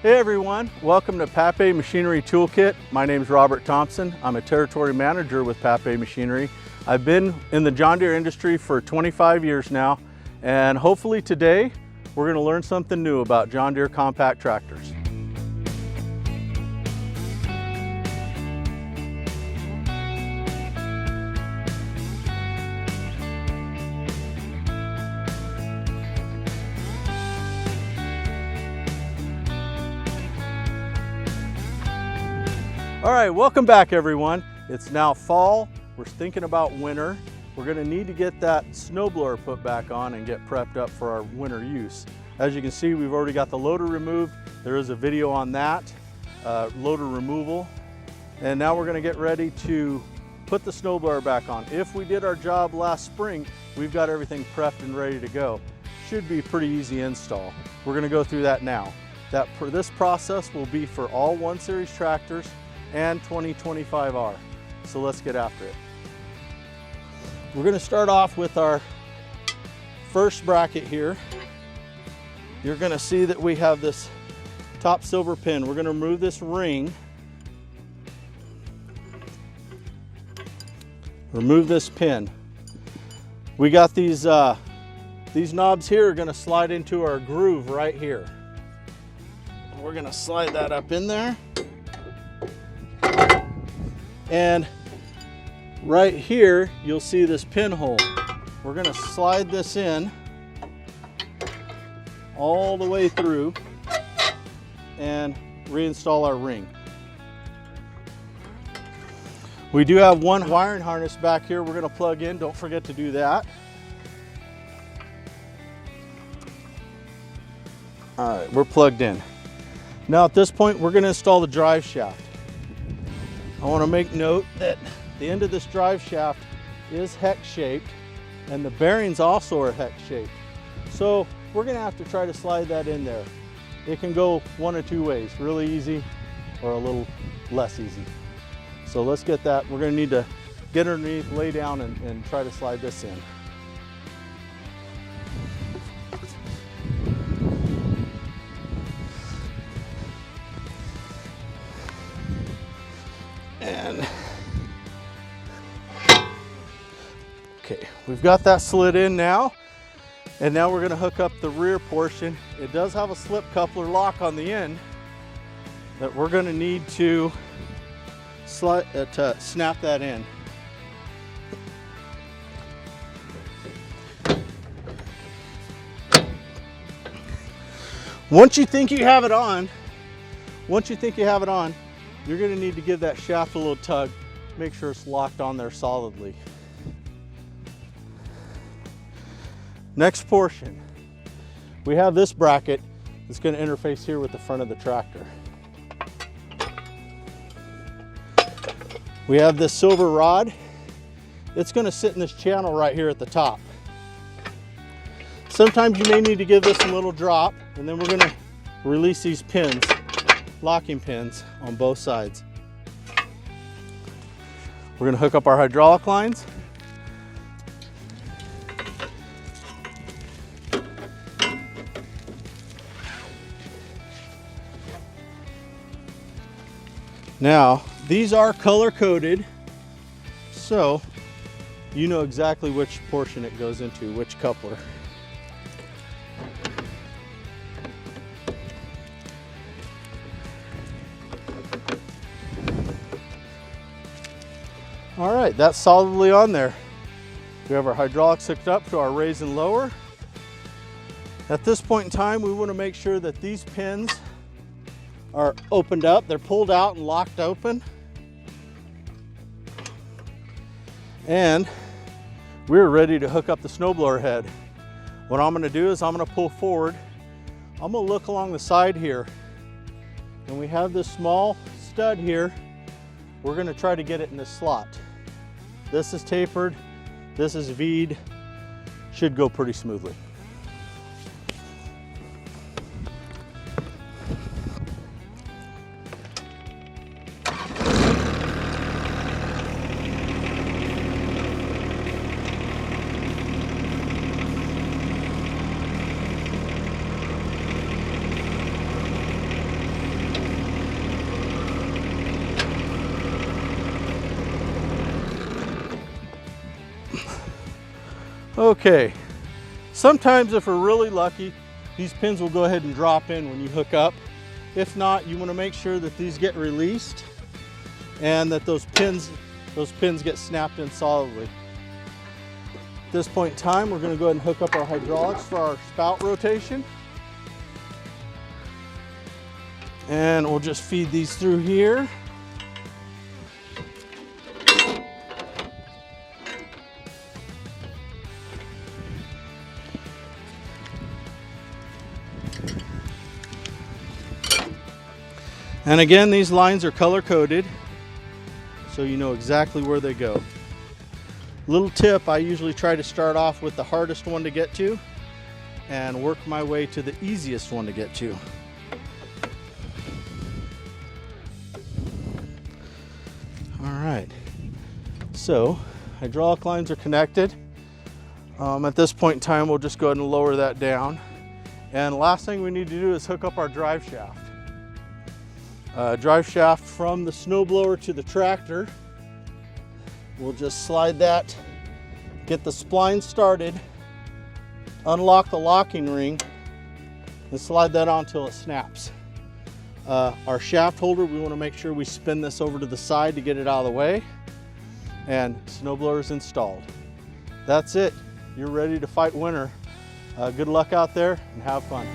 Hey everyone, welcome to Papé Machinery Toolkit. My name is Robert Thompson. I'm a territory manager with Papé Machinery. I've been in the John Deere industry for 25 years now, and hopefully today we're going to learn something new about John Deere compact tractors. All right, welcome back everyone. It's now fall. We're thinking about winter. We're going to need to get that snowblower put back on and get prepped up for our winter use. As you can see, we've already got the loader removed. There is a video on that, loader removal. And now we're going to get ready to put the snowblower back on. If we did our job last spring, we've got everything prepped and ready to go. Should be a pretty easy install. We're going to go through that now. This process will be for all 1 Series tractors and 2025R. So let's get after it. We're going to start off with our first bracket here. You're going to see that we have this top silver pin. We're going to remove this ring. Remove this pin. We got these knobs here are going to slide into our groove right here. We're going to slide that up in there. And right here, you'll see this pinhole. We're going to slide this in all the way through and reinstall our ring. We do have one wiring harness back here we're going to plug in. Don't forget to do that. All right, we're plugged in. Now at this point, we're going to install the drive shaft. I want to make note that the end of this drive shaft is hex shaped and the bearings also are hex shaped. So we're going to have to try to slide that in there. It can go one of two ways, really easy or a little less easy. So let's get that. We're going to need to get underneath, lay down and try to slide this in. Okay, we've got that slid in now, and now we're going to hook up the rear portion. It does have a slip coupler lock on the end that we're going to need to snap that in. Once you think you have it on, you're going to need to give that shaft a little tug. Make sure it's locked on there solidly. Next portion, we have this bracket that's going to interface here with the front of the tractor. We have this silver rod. It's going to sit in this channel right here at the top. Sometimes you may need to give this a little drop, and then we're going to release these pins, locking pins on both sides. We're going to hook up our hydraulic lines. Now, these are color coded, so you know exactly which portion it goes into, which coupler. All right, that's solidly on there. We have our hydraulics hooked up to our raise and lower. At this point in time, we want to make sure that these pins are opened up. They're pulled out and locked open. And we're ready to hook up the snowblower head. What I'm going to do is I'm going to pull forward. I'm going to look along the side here. And we have this small stud here. We're going to try to get it in this slot. This is tapered. This is V'd. Should go pretty smoothly. Okay, sometimes if we're really lucky, these pins will go ahead and drop in when you hook up. If not, you want to make sure that these get released and that those pins get snapped in solidly. At this point in time, we're going to go ahead and hook up our hydraulics for our spout rotation. And we'll just feed these through here. And again, these lines are color coded, so you know exactly where they go. Little tip, I usually try to start off with the hardest one to get to and work my way to the easiest one to get to. All right, so hydraulic lines are connected. At this point in time, we'll just go ahead and lower that down. And last thing we need to do is hook up our drive shaft. Drive shaft from the snowblower to the tractor. We'll just slide that, get the spline started, unlock the locking ring, and slide that on until it snaps. Our shaft holder, we want to make sure we spin this over to the side to get it out of the way, and snowblower is installed. That's it. You're ready to fight winter. Good luck out there and have fun.